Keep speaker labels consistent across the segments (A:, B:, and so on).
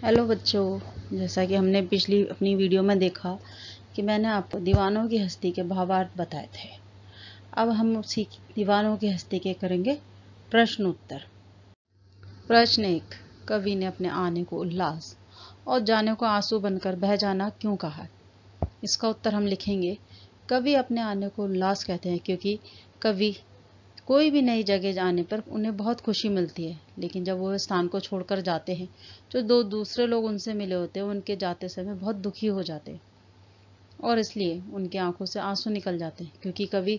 A: Hello बच्चों, जैसा कि हमने पिछली अपनी वीडियो में देखा कि मैंने आपको दीवानों की हस्ती के भावार्थ बताए थे। अब हम उसी दीवानों की हस्ती के करेंगे प्रश्न उत्तर। प्रश्न 1, कवि ने अपने आने को उल्लास और जाने को आंसू बनकर बह जाना क्यों कहा? इसका उत्तर हम लिखेंगे, कवि अपने आने को उल्लास कहते हैं क्योंकि कवि कोई भी नई जगह जाने पर उन्हें बहुत खुशी मिलती है, लेकिन जब वो स्थान को छोड़कर जाते हैं जो दो दूसरे लोग उनसे मिले होते हैं उनके जाते समय बहुत दुखी हो जाते हैं और इसलिए उनकी आंखों से आंसू निकल जाते हैं, क्योंकि कवि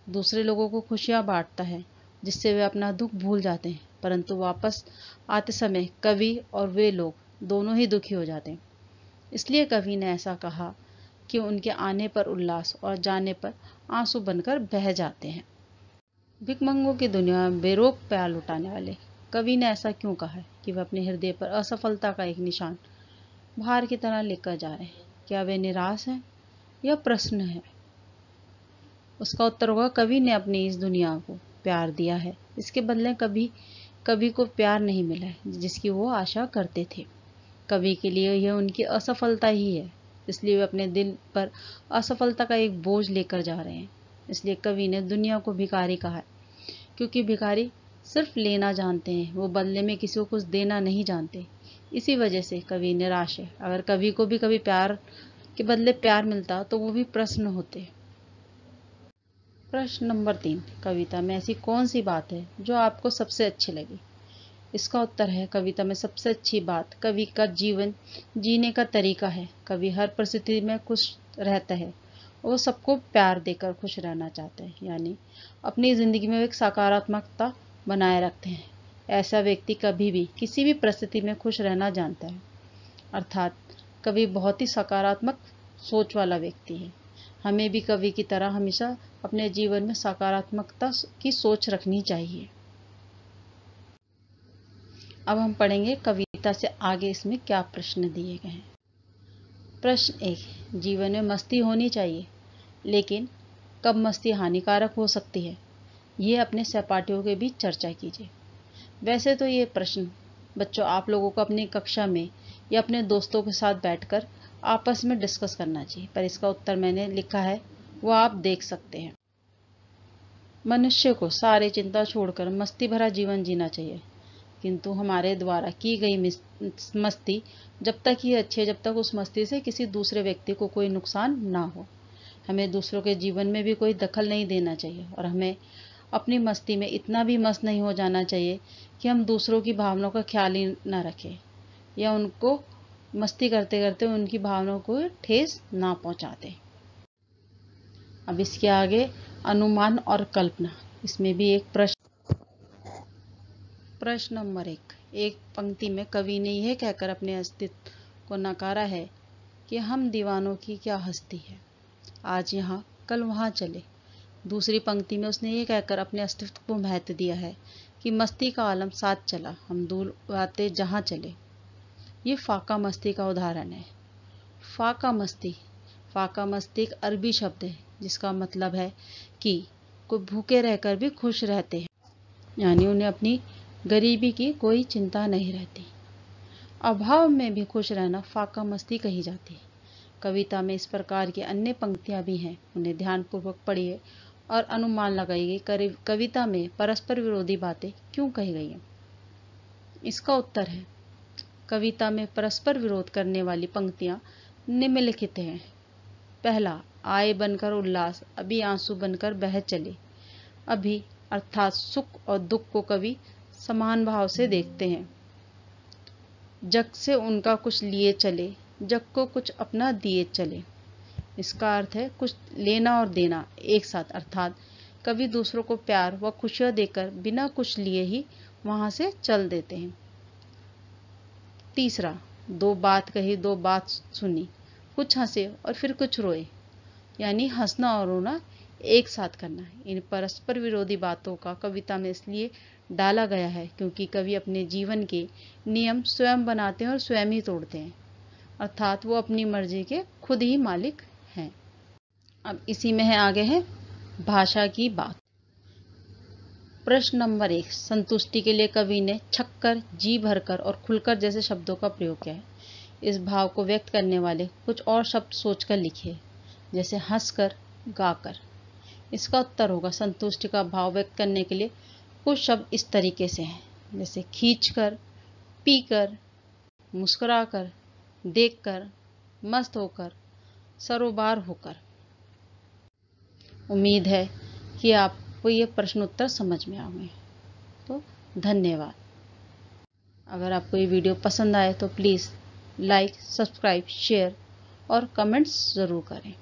A: दूसरे लोगों को खुशियां बांटता है जिससे वे अपना दुख भूल जाते हैं, परंतु वापस आते समय कवि और वे लोग दोनों ही दुखी हो जाते हैं। इसलिए कवि ने ऐसा कहा कि उनके आने पर उल्लास और जाने पर आंसू बनकर बह जाते हैं। भिखमंगों की दुनिया में बेरोक प्यार लुटाने वाले कवि ने ऐसा क्यों कहा है कि वह अपने हृदय पर असफलता का एक निशान भार की तरह लेकर जा रहे हैं? क्या वे निराश हैं? यह प्रश्न है। उसका उत्तर होगा, कवि ने अपनी इस दुनिया को प्यार दिया है, इसके बदले कवि को प्यार नहीं मिला है जिसकी वो आशा करते थे। कवि के लिए यह उनकी असफलता ही है, इसलिए वे अपने दिल पर असफलता का एक बोझ लेकर जा रहे हैं। इसलिए कवि ने दुनिया को भिखारी कहा है, क्योंकि भिखारी सिर्फ लेना जानते हैं, वो बदले में किसी को कुछ देना नहीं जानते। इसी वजह से कवि निराश है। अगर कवि को भी कभी प्यार के बदले प्यार मिलता तो वो भी प्रश्न होते। प्रश्न नंबर 3, कविता में ऐसी कौन सी बात है जो आपको सबसे अच्छी लगी? इसका उत्तर है, कविता में सबसे अच्छी बात कवि का जीवन जीने का तरीका है। कवि हर परिस्थिति में खुश रहता है, वो सबको प्यार देकर खुश रहना चाहते हैं, यानी अपनी जिंदगी में एक सकारात्मकता बनाए रखते हैं। ऐसा व्यक्ति कभी भी किसी भी परिस्थिति में खुश रहना जानता है, अर्थात कवि बहुत ही सकारात्मक सोच वाला व्यक्ति है। हमें भी कवि की तरह हमेशा अपने जीवन में सकारात्मकता की सोच रखनी चाहिए। अब हम पढ़ेंगे कविता से आगे इसमें क्या प्रश्न दिए गए हैं। प्रश्न 1, जीवन में मस्ती होनी चाहिए, लेकिन कब मस्ती हानिकारक हो सकती है, ये अपने सहपाठियों के बीच चर्चा कीजिए। वैसे तो ये प्रश्न बच्चों आप लोगों को अपनी कक्षा में या अपने दोस्तों के साथ बैठकर आपस में डिस्कस करना चाहिए, पर इसका उत्तर मैंने लिखा है, वो आप देख सकते हैं। मनुष्य को सारी चिंता छोड़कर मस्ती भरा जीवन जीना चाहिए, किंतु हमारे द्वारा की गई मस्ती जब तक ही अच्छी है जब तक उस मस्ती से किसी दूसरे व्यक्ति को कोई नुकसान ना हो। हमें दूसरों के जीवन में भी कोई दखल नहीं देना चाहिए और हमें अपनी मस्ती में इतना भी मस्त नहीं हो जाना चाहिए कि हम दूसरों की भावनाओं का ख्याल ही ना रखें या उनको मस्ती करते करते उनकी भावनाओं को ठेस ना पहुंचा दें। अब इसके आगे अनुमान और कल्पना, इसमें भी एक प्रश्न नंबर 1, एक पंक्ति में कवि ने यह कहकर अपने अस्तित्व को नकारा है कि हम दीवानों की क्या हस्ती है, आज यहाँ कल वहाँ चले। दूसरी पंक्ति में उसने ये कहकर अपने अस्तित्व को महत्व दिया है कि मस्ती का आलम साथ चला, हम दूर आते जहाँ चले। ये फाका मस्ती का उदाहरण है। फाका मस्ती एक अरबी शब्द है जिसका मतलब है कि कोई भूखे रहकर भी खुश रहते हैं, यानी उन्हें अपनी गरीबी की कोई चिंता नहीं रहती। अभाव में भी खुश रहना फाका मस्ती कही जाती है। कविता में इस प्रकार की अन्य पंक्तियां भी हैं, उन्हें ध्यानपूर्वक पढ़िए और अनुमान लगाइए कविता में परस्पर विरोधी बातें क्यों कही गई हैं। इसका उत्तर है, कविता में परस्पर विरोध करने वाली पंक्तियां निम्नलिखित हैं। पहला, आए बनकर उल्लास, अभी आंसू बनकर बह चले। अभी अर्थात सुख और दुख को कवि समान भाव से देखते हैं। जग से उनका कुछ लिए चले, जग को कुछ अपना दिए चले। इसका अर्थ है कुछ लेना और देना एक साथ, अर्थात कवि दूसरों को प्यार व खुशियां देकर बिना कुछ लिए ही वहां से चल देते हैं। तीसरा, दो बात कही दो बात सुनी, कुछ हंसे और फिर कुछ रोए, यानी हंसना और रोना एक साथ करना। इन परस्पर विरोधी बातों का कविता में इसलिए डाला गया है क्योंकि कवि अपने जीवन के नियम स्वयं बनाते हैं और स्वयं ही तोड़ते हैं, अर्थात वो अपनी मर्जी के खुद ही मालिक हैं। अब इसी में है आगे है भाषा की बात। प्रश्न नंबर 1, संतुष्टि के लिए कवि ने छक्कर, जी भरकर और खुलकर जैसे शब्दों का प्रयोग किया है। इस भाव को व्यक्त करने वाले कुछ और शब्द सोचकर लिखिए, जैसे हंसकर, गाकर। इसका उत्तर होगा, संतुष्टि का भाव व्यक्त करने के लिए कुछ शब्द इस तरीके से हैं, जैसे खींचकर, पीकर, मुस्कुराकर, देखकर, मस्त होकर, सरोबार होकर। उम्मीद है कि आपको ये प्रश्न उत्तर समझ में आ गए। तो धन्यवाद। अगर आपको ये वीडियो पसंद आए तो प्लीज़ लाइक, सब्सक्राइब, शेयर और कमेंट्स ज़रूर करें।